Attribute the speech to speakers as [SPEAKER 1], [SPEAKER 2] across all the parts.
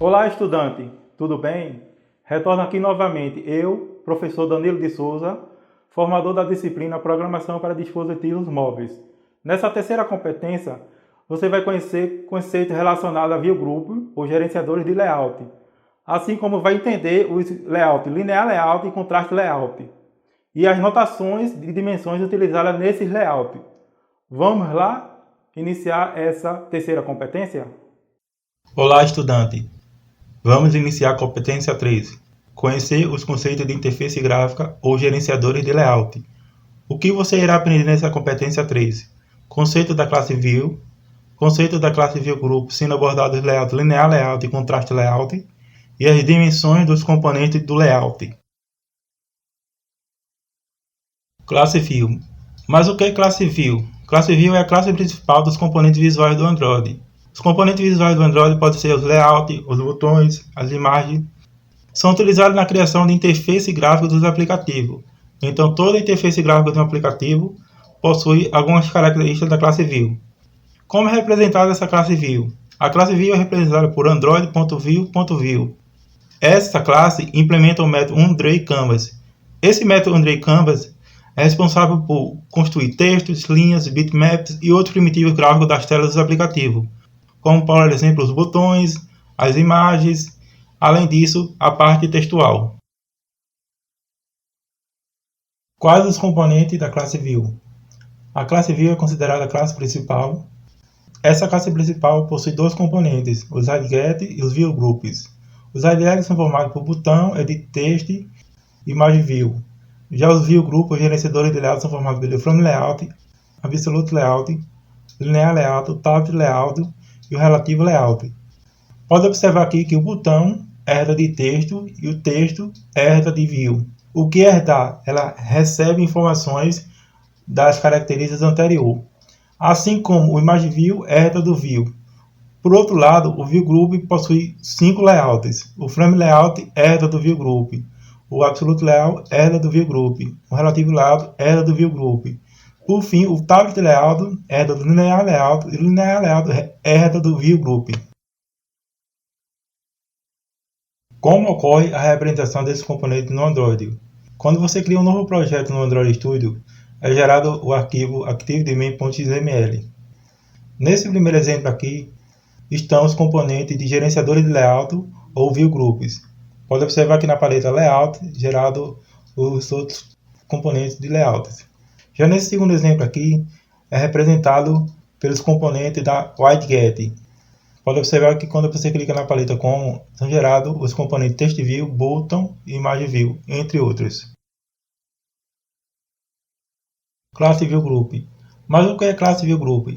[SPEAKER 1] Olá, estudante, tudo bem? Retorno aqui novamente eu, professor Danilo de Souza, formador da disciplina Programação para Dispositivos Móveis. Nessa terceira competência, você vai conhecer conceitos relacionados a view group, ou gerenciadores de layout, assim como vai entender os layout linear layout e contraste layout, e as notações de dimensões utilizadas nesses layouts. Vamos lá iniciar essa terceira competência?
[SPEAKER 2] Olá, estudante! Vamos iniciar a competência 3. Conhecer os conceitos de interface gráfica ou gerenciadores de layout. O que você irá aprender nessa competência 3? Conceito da classe View, conceito da classe View Group sendo abordados layout linear layout e contraste layout, e as dimensões dos componentes do layout. Classe View. Mas o que é classe View? Classe View é a classe principal dos componentes visuais do Android. Os componentes visuais do Android podem ser os layouts, os botões, as imagens. São utilizados na criação de interface gráfica dos aplicativos. Então, toda interface gráfica de um aplicativo possui algumas características da classe View. Como é representada essa classe View? A classe View é representada por Android.view.view. Essa classe implementa o método onDrawCanvas. Esse método onDrawCanvas é responsável por construir textos, linhas, bitmaps e outros primitivos gráficos das telas dos aplicativos, como, por exemplo, os botões, as imagens, além disso, a parte textual. Quais os componentes da classe View? A classe View é considerada a classe principal. Essa classe principal possui dois componentes, os widgets e os view groups. Os widgets são formados por botão, edit text e imagem view. Já os view groups, os gerenciadores de layout, são formados pelo frame layout, absolute layout, linear layout, tablet layout e o relativo layout. Pode observar aqui que o botão herda de texto e o texto herda de view. O que herdar? Ela recebe informações das características anteriores, assim como o image view herda do view. Por outro lado, o view group possui 5 layouts. O frame layout herda do view group, o absolute layout herda do view group, o relativo layout herda do view group. Por fim, o tablet layout herda do linear layout e o linear layout herda do view group. Como ocorre a representação desses componentes no Android? Quando você cria um novo projeto no Android Studio, é gerado o arquivo ActiveDomain.xml. Nesse primeiro exemplo aqui, estão os componentes de gerenciadores de layout ou view groups. Pode observar aqui na paleta Layout, gerado os outros componentes de layouts. Já nesse segundo exemplo aqui, é representado pelos componentes da widget. Pode observar que quando você clica na paleta como, são gerados os componentes Text View, Button e Image View, entre outros. Classe View Group. Mas o que é classe View Group?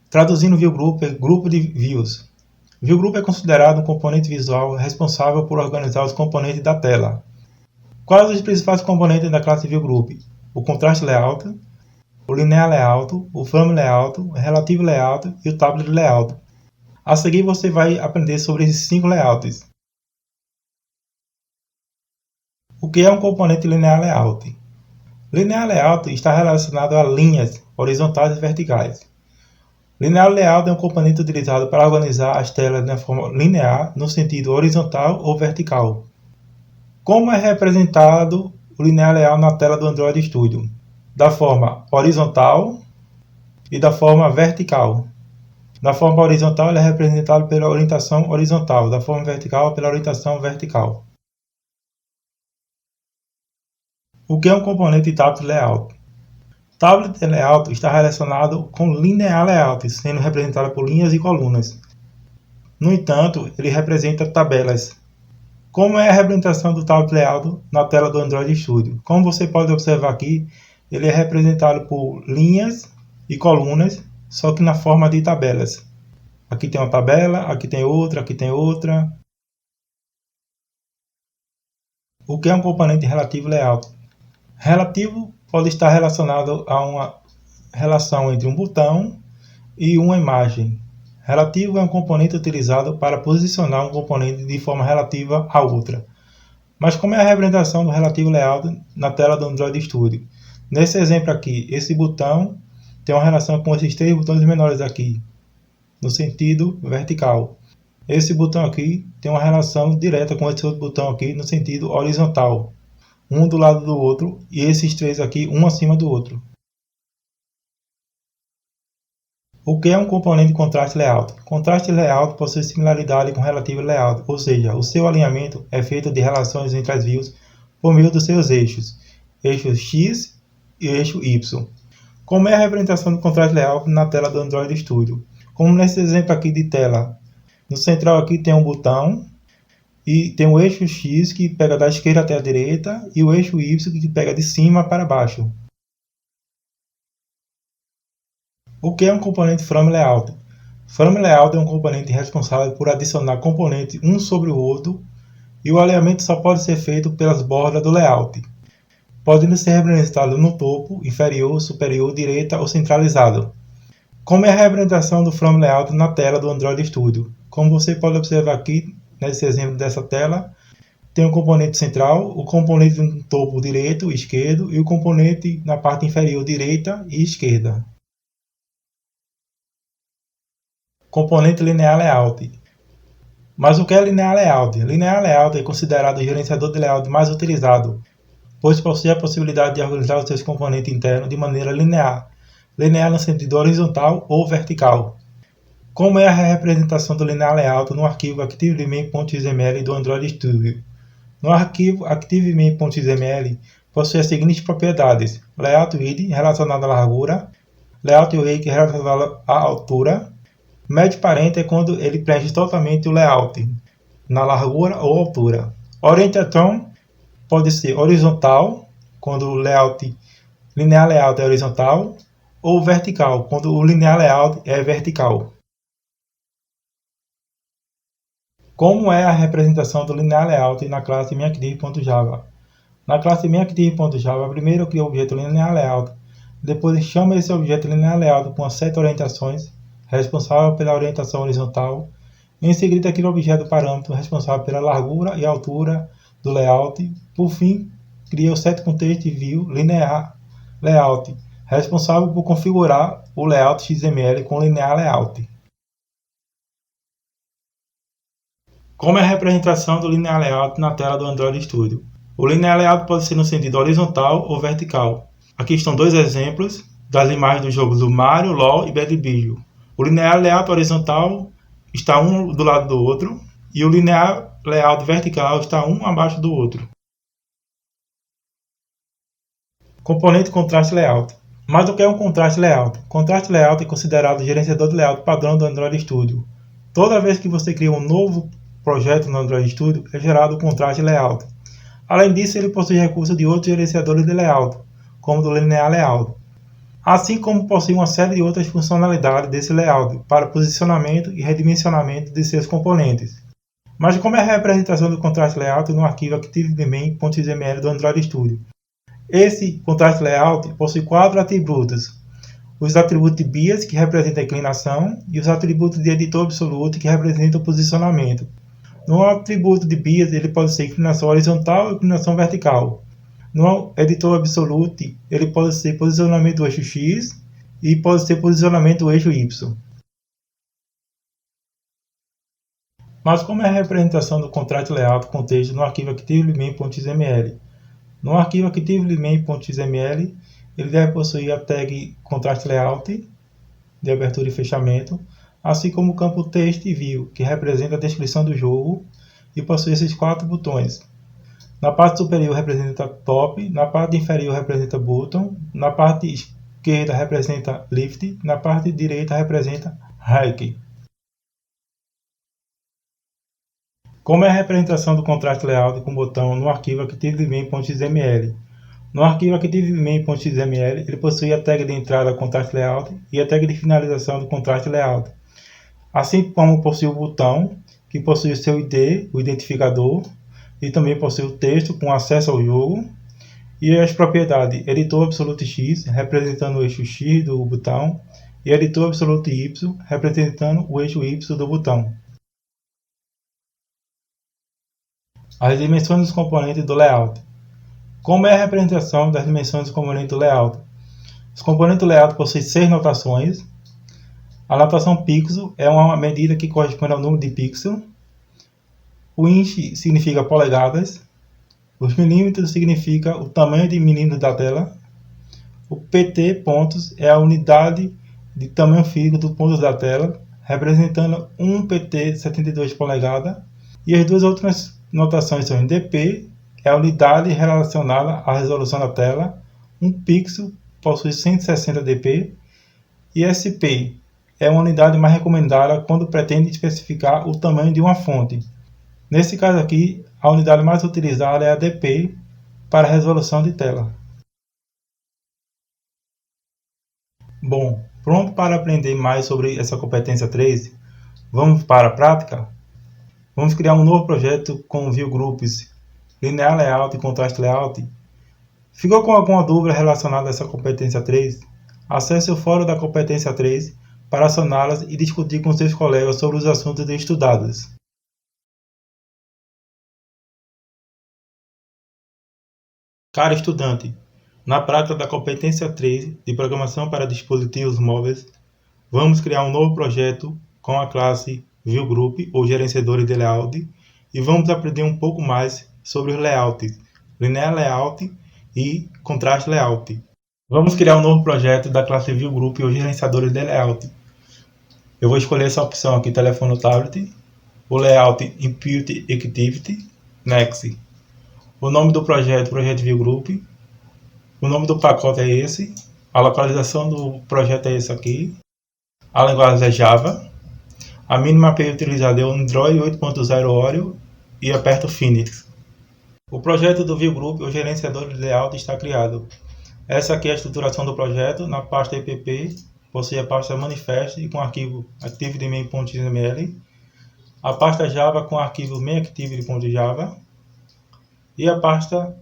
[SPEAKER 2] Traduzindo View Group é grupo de views. View Group é considerado um componente visual responsável por organizar os componentes da tela. Quais os principais componentes da classe View Group? O Contrast Layout, o Linear Layout, o Frame Layout, o Relativo Layout e o Tablet Layout. A seguir você vai aprender sobre esses 5 layouts. O que é um componente Linear Layout? Linear Layout está relacionado a linhas horizontais e verticais. Linear Layout é um componente utilizado para organizar as telas de forma linear no sentido horizontal ou vertical. Como é representado o Linear Layout na tela do Android Studio? Da forma horizontal e da forma vertical. Da forma horizontal, ele é representado pela orientação horizontal, da forma vertical, pela orientação vertical. O que é um componente Tablet Layout? Tablet Layout está relacionado com Linear Layout, sendo representado por linhas e colunas. No entanto, ele representa tabelas. Como é a representação do Tablet Layout na tela do Android Studio? Como você pode observar aqui, ele é representado por linhas e colunas, só que na forma de tabelas. Aqui tem uma tabela, aqui tem outra, aqui tem outra. O que é um componente relativo layout? Relativo pode estar relacionado a uma relação entre um botão e uma imagem. Relativo é um componente utilizado para posicionar um componente de forma relativa à outra. Mas como é a representação do relativo layout na tela do Android Studio? Nesse exemplo aqui, esse botão tem uma relação com esses 3 botões menores aqui, no sentido vertical. Esse botão aqui tem uma relação direta com esse outro botão aqui no sentido horizontal, um do lado do outro, e esses três aqui um acima do outro. O que é um componente de contraste layout? Contraste layout possui similaridade com relativo layout, ou seja, o seu alinhamento é feito de relações entre as views por meio dos seus eixo X e eixo Y. Como é a representação do contraste layout na tela do Android Studio? Como nesse exemplo aqui de tela, no central aqui tem um botão e tem o eixo X que pega da esquerda até a direita e o eixo Y que pega de cima para baixo. O que é um componente Frame Layout? Frame Layout é um componente responsável por adicionar componentes um sobre o outro e o alinhamento só pode ser feito pelas bordas do layout, podendo ser representado no topo, inferior, superior, direita ou centralizado. Como é a representação do Frame Layout na tela do Android Studio? Como você pode observar aqui, nesse exemplo dessa tela, tem o componente central, o componente no topo direito e esquerdo e o componente na parte inferior direita e esquerda. Componente Linear Layout. Mas o que é Linear Layout? Linear Layout é considerado o gerenciador de layout mais utilizado, pois possui a possibilidade de organizar os seus componentes internos de maneira linear, linear no sentido horizontal ou vertical. Como é a representação do Linear Layout no arquivo ActiveMain.xml do Android Studio? No arquivo ActiveMain.xml possui as seguintes propriedades: Layout Width relacionado à largura, Layout Rake relacionado à altura, Match Parent é quando ele preenche totalmente o layout, na largura ou altura. Orientation pode ser horizontal, quando o linear layout é horizontal, ou vertical, quando o linear layout é vertical. Como é a representação do linear layout na classe MainActive.java? Na classe MainActive.java, primeiro eu crio o objeto linear layout, depois chamo esse objeto linear layout com as 7 orientações, responsável pela orientação horizontal. Em seguida, crio o objeto parâmetro responsável pela largura e altura do layout. Por fim, crio o setContextView Linear Layout, responsável por configurar o layout XML com Linear Layout. Como é a representação do Linear Layout na tela do Android Studio? O Linear Layout pode ser no sentido horizontal ou vertical. Aqui estão dois exemplos das imagens dos jogos do Mario, LoL e Bad Video. O linear layout horizontal está um do lado do outro e o linear layout vertical está um abaixo do outro. Componente Contrast Layout. Mas o que é um Contrast Layout? Contrast Layout é considerado o gerenciador de layout padrão do Android Studio. Toda vez que você cria um novo projeto no Android Studio, é gerado o Contrast Layout. Além disso, ele possui recursos de outros gerenciadores de layout, como do Linear Layout, assim como possui uma série de outras funcionalidades desse layout para posicionamento e redimensionamento de seus componentes. Mas como é a representação do Contrast Layout no arquivo ActiveMain.xml do Android Studio? Esse Contrast Layout possui 4 atributos: os atributos de Bias, que representam a inclinação, e os atributos de Editor Absolute, que representam o posicionamento. No atributo de Bias, ele pode ser inclinação horizontal e inclinação vertical. No editor Absolute, ele pode ser posicionamento do eixo X e pode ser posicionamento do eixo Y. Mas como é a representação do Contrast Layout com texto no arquivo ActiveMain.xml? No arquivo ActiveMain.xml, ele deve possuir a tag Contrast Layout, de abertura e fechamento, assim como o campo TextView, que representa a descrição do jogo, e possui esses 4 botões. Na parte superior representa Top, na parte inferior representa Button, na parte esquerda representa Lift, na parte direita representa Hike. Como é a representação do Contrast Layout com botão no arquivo ActiveMain.xml? No arquivo ActiveMain.xml, ele possui a tag de entrada Contrast Layout e a tag de finalização do Contrast Layout, assim como possui o botão, que possui o seu ID, o identificador, e também possui o texto com acesso ao jogo, e as propriedades Editor Absolute X, representando o eixo X do botão, e Editor Absolute Y, representando o eixo Y do botão. As dimensões dos componentes do layout. Como é a representação das dimensões dos componentes do layout? Os componentes do layout possuem 6 notações. A notação pixel é uma medida que corresponde ao número de pixels. O inch significa polegadas. Os milímetros significa o tamanho de milímetros da tela. O pt pontos é a unidade de tamanho físico dos pontos da tela, representando um pt de 72 polegadas. E as duas outras notações são dp, é a unidade relacionada à resolução da tela. Um pixel possui 160 dp. E SP é uma unidade mais recomendada quando pretende especificar o tamanho de uma fonte. Nesse caso aqui, a unidade mais utilizada é a dp para resolução de tela. Bom, pronto para aprender mais sobre essa competência 3? Vamos para a prática? Vamos criar um novo projeto com View Groups, Linear Layout e Contrast Layout. Ficou com alguma dúvida relacionada a essa competência 3? Acesse o fórum da competência 3 para acioná-las e discutir com seus colegas sobre os assuntos estudados. Caro estudante, na prática da competência 3 de Programação para Dispositivos Móveis, vamos criar um novo projeto com a classe ViewGroup ou gerenciadores de layout e vamos aprender um pouco mais sobre os layouts, Linear Layout e Contrast Layout. Vamos criar um novo projeto da classe ViewGroup ou gerenciadores de layout. Eu vou escolher essa opção aqui, telefone ou tablet, o layout Input Activity, Next. O nome do projeto ViewGroup. O nome do pacote é esse. A localização do projeto é esse aqui. A linguagem é Java. A mínima API utilizada é o Android 8.0 Oreo e aperto Finish. O projeto do ViewGroup ou gerenciador de layout está criado. Essa aqui é a estruturação do projeto. Na pasta EPP, possui a pasta Manifest com o arquivo ActivityMain.xml, a pasta Java com o arquivo MainActivity.java e a pasta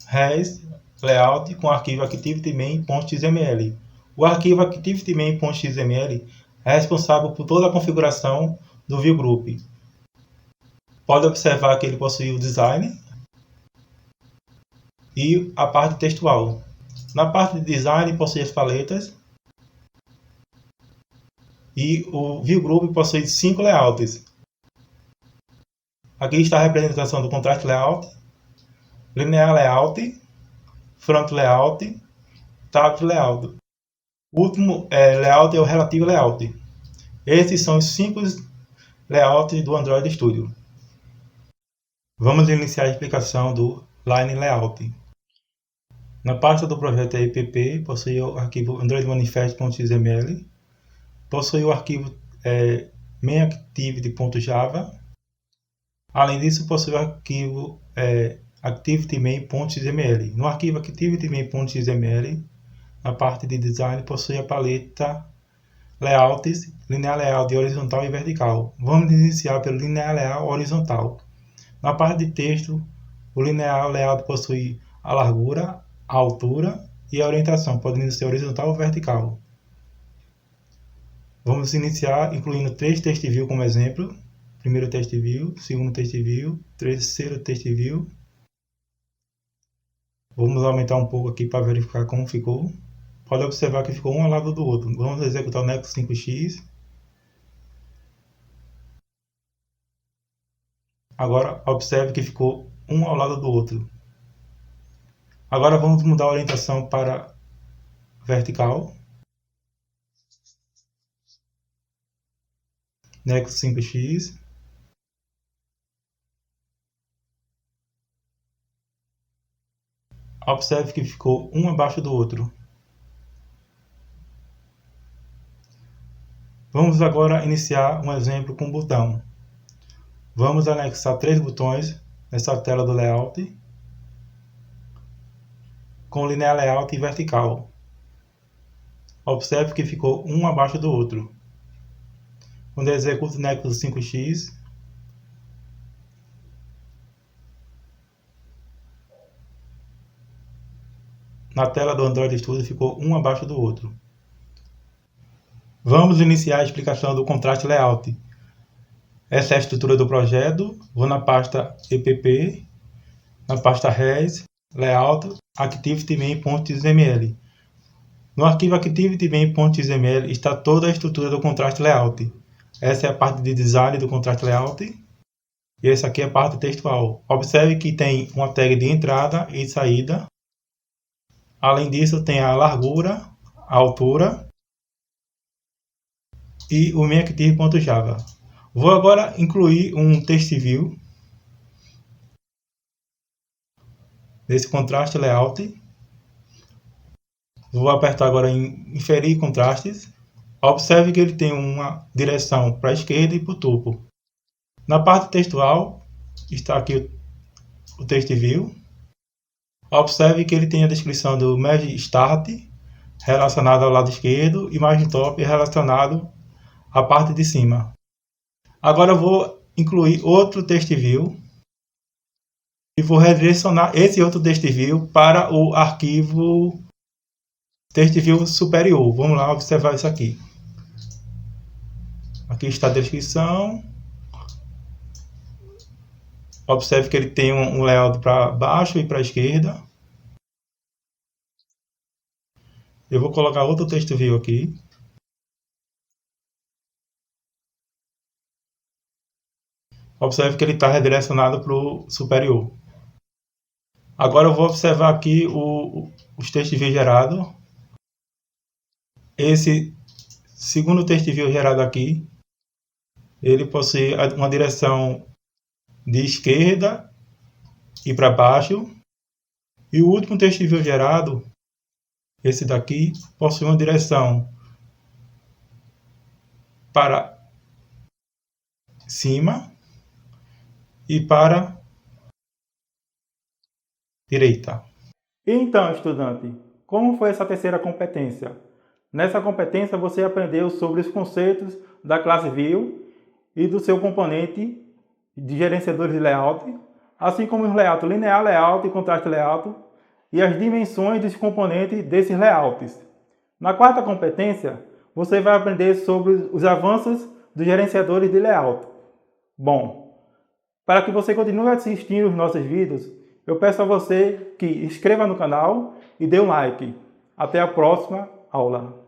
[SPEAKER 2] Res Layout com o arquivo ActivityMain.xml. O arquivo ActivityMain.xml é responsável por toda a configuração do ViewGroup. Pode observar que ele possui o design e a parte textual. Na parte de design possui as paletas e o ViewGroup possui 5 layouts. Aqui está a representação do Contrast Layout, Linear Layout, Front Layout, Tab Layout. O último layout é o Relative Layout. Esses são os 5 layouts do Android Studio. Vamos iniciar a explicação do Line Layout. Na pasta do projeto EPP, possui o arquivo AndroidManifest.xml, possui o arquivo MainActivity.java. Além disso, possui o arquivo ActivityMain.xml. No arquivo ActivityMain.xml, na parte de design, possui a paleta Layouts, Linear Layout horizontal e vertical. Vamos iniciar pelo Linear Layout horizontal. Na parte de texto, o Linear Layout possui a largura, a altura e a orientação, podendo ser horizontal ou vertical. Vamos iniciar incluindo 3 text view como exemplo. Primeiro text view, segundo text view, terceiro text view. Vamos aumentar um pouco aqui para verificar como ficou. Pode observar que ficou um ao lado do outro. Vamos executar o Nexus 5x. Agora observe que ficou um ao lado do outro. Agora vamos mudar a orientação para vertical. Nexus 5x. Observe que ficou um abaixo do outro. Vamos agora iniciar um exemplo com botão. Vamos anexar 3 botões nessa tela do layout com Linear Layout e vertical. Observe que ficou um abaixo do outro. Quando eu executo o Nexus 5x, na tela do Android Studio ficou um abaixo do outro. Vamos iniciar a explicação do Contrast Layout. Essa é a estrutura do projeto. Vou na pasta EPP, na pasta Res, Layout, ActivityMain.xml. No arquivo ActivityMain.xml está toda a estrutura do Contrast Layout. Essa é a parte de design do Contrast Layout. E essa aqui é a parte textual. Observe que tem uma tag de entrada e saída. Além disso, tem a largura, a altura e o main-active.java. Vou agora incluir um text view desse contraste layout. Vou apertar agora em inferir contrastes. Observe que ele tem uma direção para a esquerda e para o topo. Na parte textual está aqui o text view. Observe que ele tem a descrição do Merge Start relacionado ao lado esquerdo e Margin Top relacionado à parte de cima. Agora eu vou incluir outro text view e vou redirecionar esse outro text view para o arquivo text view superior. Vamos lá observar isso aqui. Aqui está a descrição. Observe que ele tem um layout para baixo e para a esquerda. Eu vou colocar outro text view aqui. Observe que ele está redirecionado para o superior. Agora eu vou observar aqui os text views gerados. Esse segundo text view gerado aqui, ele possui uma direção de esquerda e para baixo. E o último text view gerado, esse daqui, possui uma direção para cima e para direita.
[SPEAKER 1] Então, estudante, como foi essa terceira competência? Nessa competência você aprendeu sobre os conceitos da classe View e do seu componente de gerenciadores de layout, assim como os layouts linear layout e contraste layout e as dimensões dos componentes desses layouts. Na quarta competência, você vai aprender sobre os avanços dos gerenciadores de layout. Bom, para que você continue assistindo os nossos vídeos, eu peço a você que inscreva no canal e dê um like. Até a próxima aula.